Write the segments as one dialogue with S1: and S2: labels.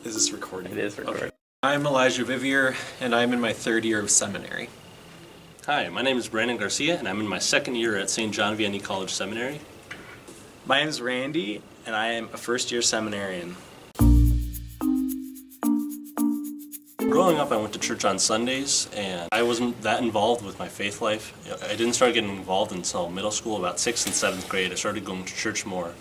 S1: Is this recording?
S2: It is recording.
S1: Okay. I'm Elijah Vivier, and I'm in my third year of seminary.
S3: Hi, my name is Brandon Garcia, and I'm in my second year at St. John Vianney College Seminary.
S2: My name is Randy, and I am a first-year seminarian.
S3: Growing up, I went to church on Sundays, and I wasn't that involved with my faith life. I didn't start getting involved until middle school, about 6th and 7th grade. I started going to church more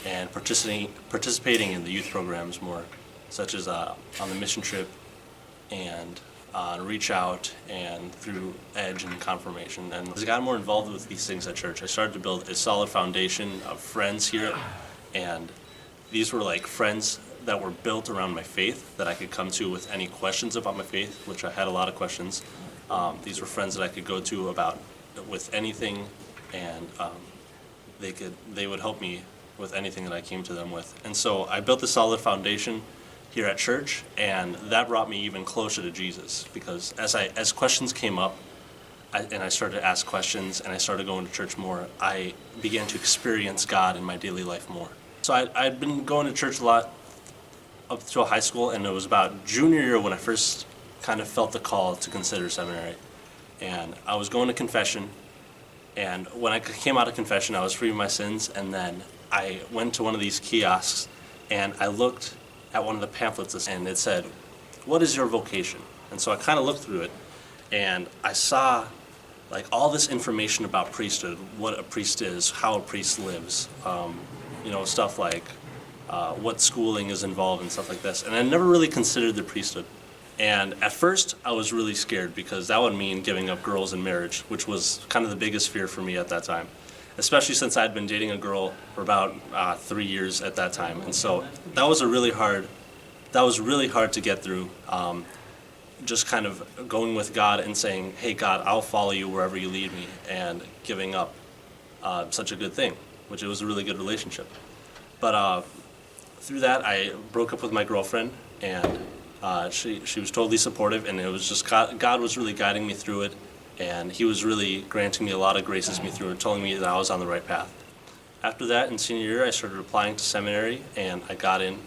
S3: and participating in the youth programs more, such as on the mission trip and Reach Out and through Edge and Confirmation. And as I got more involved with these things at church, I started to build a solid foundation of friends here, and these were like friends that were built around my faith that I could come to with any questions about my faith, which I had a lot of questions. These were friends that I could go to about with anything, and they would help me with anything that I came to them with. And so I built a solid foundation here at church, and that brought me even closer to Jesus, because as questions came up, and I started to ask questions, and I started going to church more, I began to experience God in my daily life more. So I'd been going to church a lot up to high school, and it was about junior year when I first kind of felt the call to consider seminary. And I was going to confession, and when I came out of confession, I was free of my sins, and then I went to one of these kiosks, and I looked at one of the pamphlets, and it said, "What is your vocation?" And so I kind of looked through it, and I saw like all this information about priesthood, what a priest is, how a priest lives, stuff like what schooling is involved and stuff like this. And I never really considered the priesthood. And at first, I was really scared because that would mean giving up girls in marriage, which was kind of the biggest fear for me at that time, especially since I'd been dating a girl for about 3 years at that time. And so that was really hard to get through, just kind of going with God and saying, "Hey, God, I'll follow you wherever you lead me," and giving up such a good thing, which it was a really good relationship. But through that, I broke up with my girlfriend, and she was totally supportive, and it was just God was really guiding me through it, and He was really granting me a lot of graces me through it, telling me that I was on the right path. After that, in senior year, I started applying to seminary, and I got in,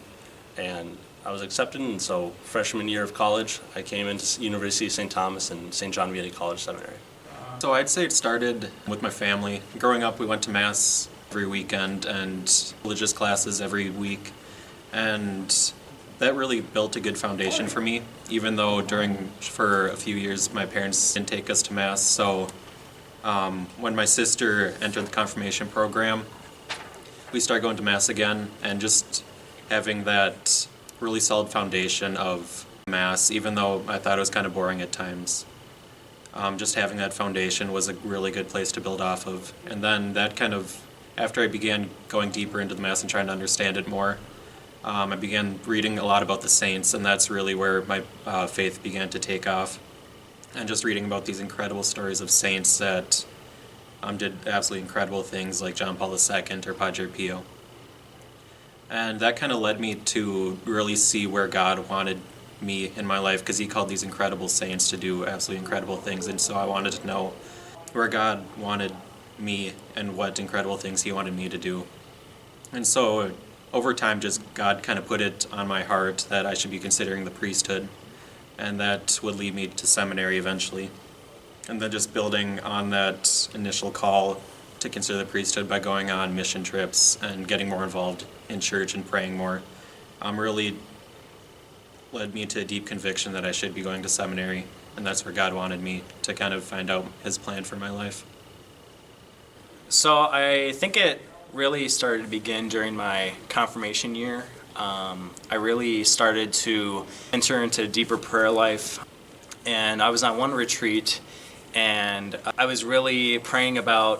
S3: and I was accepted, and so freshman year of college, I came into University of St. Thomas and St. John Vianney College Seminary.
S1: So I'd say it started with my family. Growing up, we went to Mass every weekend and religious classes every week. And that really built a good foundation for me, even though for a few years my parents didn't take us to Mass. So when my sister entered the confirmation program, we started going to Mass again, and just having that really solid foundation of Mass, even though I thought it was kind of boring at times. Just having that foundation was a really good place to build off of. And then that kind of, after I began going deeper into the Mass and trying to understand it more, I began reading a lot about the saints, and that's really where my faith began to take off. And just reading about these incredible stories of saints that did absolutely incredible things, like John Paul II or Padre Pio. And that kind of led me to really see where God wanted me in my life, because He called these incredible saints to do absolutely incredible things. And so I wanted to know where God wanted me and what incredible things He wanted me to do. And so over time, just God kind of put it on my heart that I should be considering the priesthood, and that would lead me to seminary eventually. And then just building on that initial call to consider the priesthood by going on mission trips and getting more involved in church and praying more, really led me to a deep conviction that I should be going to seminary, and that's where God wanted me to kind of find out His plan for my life.
S2: So I think it really started to begin during my confirmation year. I really started to enter into a deeper prayer life, and I was on one retreat, and I was really praying about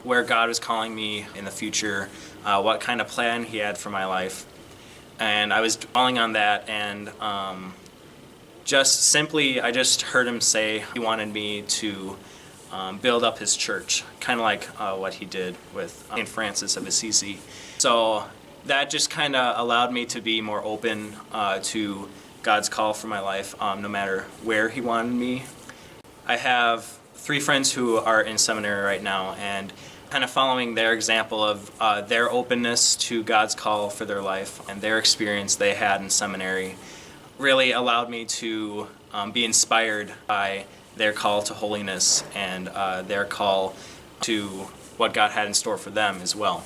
S2: where God was calling me in the future, what kind of plan He had for my life. And I was dwelling on that, and I just heard Him say He wanted me to build up His church, kind of like what He did with St. Francis of Assisi. So that just kind of allowed me to be more open to God's call for my life, no matter where He wanted me. I have 3 friends who are in seminary right now, and kind of following their example of their openness to God's call for their life and their experience they had in seminary really allowed me to be inspired by their call to holiness and their call to what God had in store for them as well.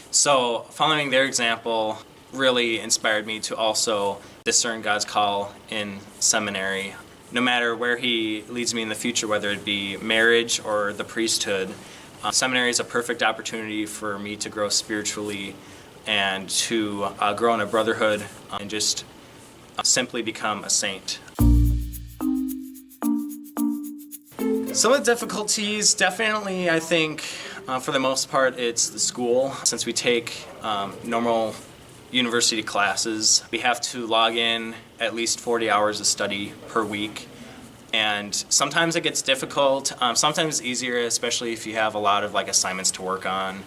S2: So following their example really inspired me to also discern God's call in seminary. No matter where He leads me in the future, whether it be marriage or the priesthood, seminary is a perfect opportunity for me to grow spiritually and to grow in a brotherhood and just simply become a saint. Some of the difficulties, definitely, I think, for the most part, it's the school. Since we take normal university classes, we have to log in at least 40 hours of study per week. And sometimes it gets difficult. Sometimes it's easier, especially if you have a lot of assignments to work on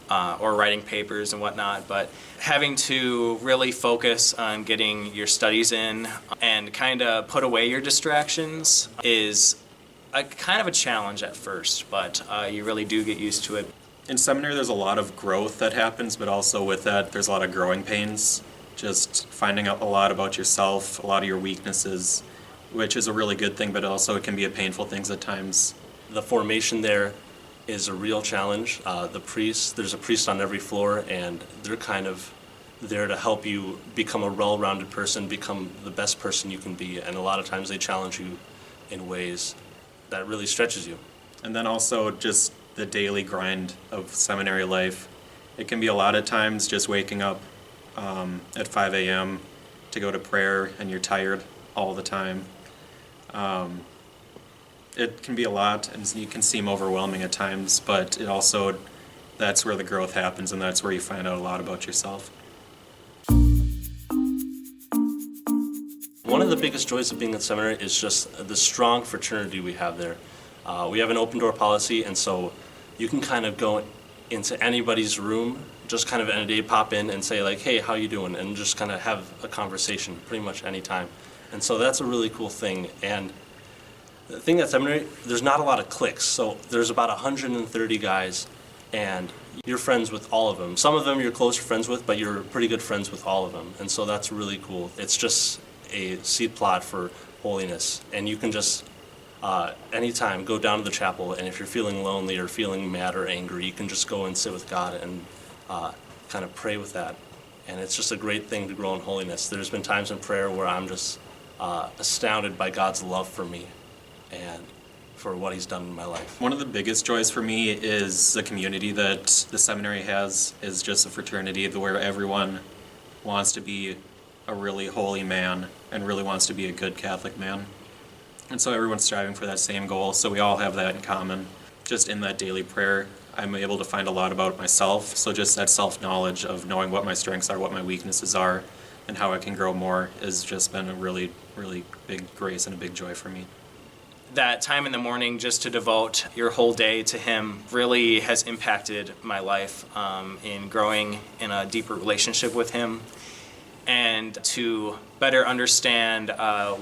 S2: or writing papers and whatnot. But having to really focus on getting your studies in and kind of put away your distractions is kind of a challenge at first, but you really do get used to it.
S1: In seminary, there's a lot of growth that happens, but also with that, there's a lot of growing pains. Just finding out a lot about yourself, a lot of your weaknesses, which is a really good thing, but also it can be a painful thing at times.
S3: The formation there is a real challenge. There's a priest on every floor, and they're kind of there to help you become a well-rounded person, become the best person you can be, and a lot of times they challenge you in ways that really stretches you.
S1: And then also just the daily grind of seminary life. It can be a lot of times just waking up at 5 a.m. to go to prayer and you're tired all the time. It can be a lot and you can seem overwhelming at times, but it also, that's where the growth happens and that's where you find out a lot about yourself.
S3: One of the biggest joys of being at seminary is just the strong fraternity we have there. We have an open door policy, and so you can kind of go into anybody's room, just kind of in a day pop in and say hey, how you doing? And just kind of have a conversation pretty much any time. And so that's a really cool thing. And the thing at seminary, there's not a lot of cliques. So there's about 130 guys, and you're friends with all of them. Some of them you're closer friends with, but you're pretty good friends with all of them. And so that's really cool. It's just a seed plot for holiness, and you can just anytime go down to the chapel, and if you're feeling lonely or feeling mad or angry, you can just go and sit with God and kind of pray with that. And it's just a great thing to grow in holiness. There's been times in prayer where I'm just astounded by God's love for me and for what He's done in my life.
S1: One of the biggest joys for me is the community that the seminary has, is just a fraternity where everyone wants to be a really holy man and really wants to be a good Catholic man. And so everyone's striving for that same goal, so we all have that in common. Just in that daily prayer, I'm able to find a lot about myself, so just that self-knowledge of knowing what my strengths are, what my weaknesses are, and how I can grow more has just been a really, really big grace and a big joy for me.
S2: That time in the morning just to devote your whole day to Him really has impacted my life in growing in a deeper relationship with Him and to better understand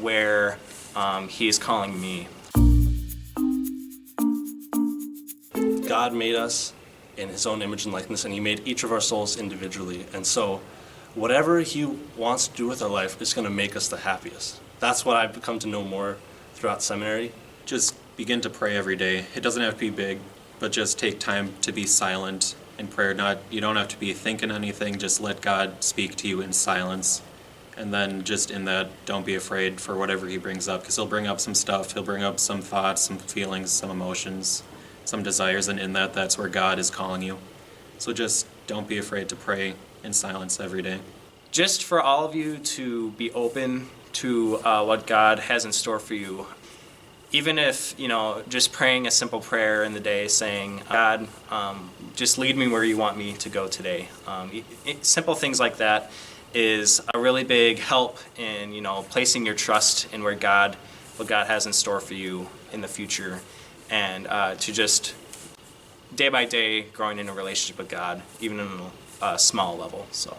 S2: where He is calling me.
S3: God made us in His own image and likeness, and He made each of our souls individually. And so whatever He wants to do with our life is going to make us the happiest. That's what I've come to know more throughout seminary.
S1: Just begin to pray every day. It doesn't have to be big, but just take time to be silent in prayer. You don't have to be thinking anything, just let God speak to you in silence. And then just in that, don't be afraid for whatever He brings up, because He'll bring up some stuff, He'll bring up some thoughts, some feelings, some emotions, some desires, and in that, that's where God is calling you. So just don't be afraid to pray in silence every day.
S2: Just for all of you to be open to what God has in store for you. Even if, just praying a simple prayer in the day saying, God, just lead me where you want me to go today. Simple things like that is a really big help in, placing your trust in what God has in store for you in the future, and to just day by day growing in a relationship with God, even on a small level. So.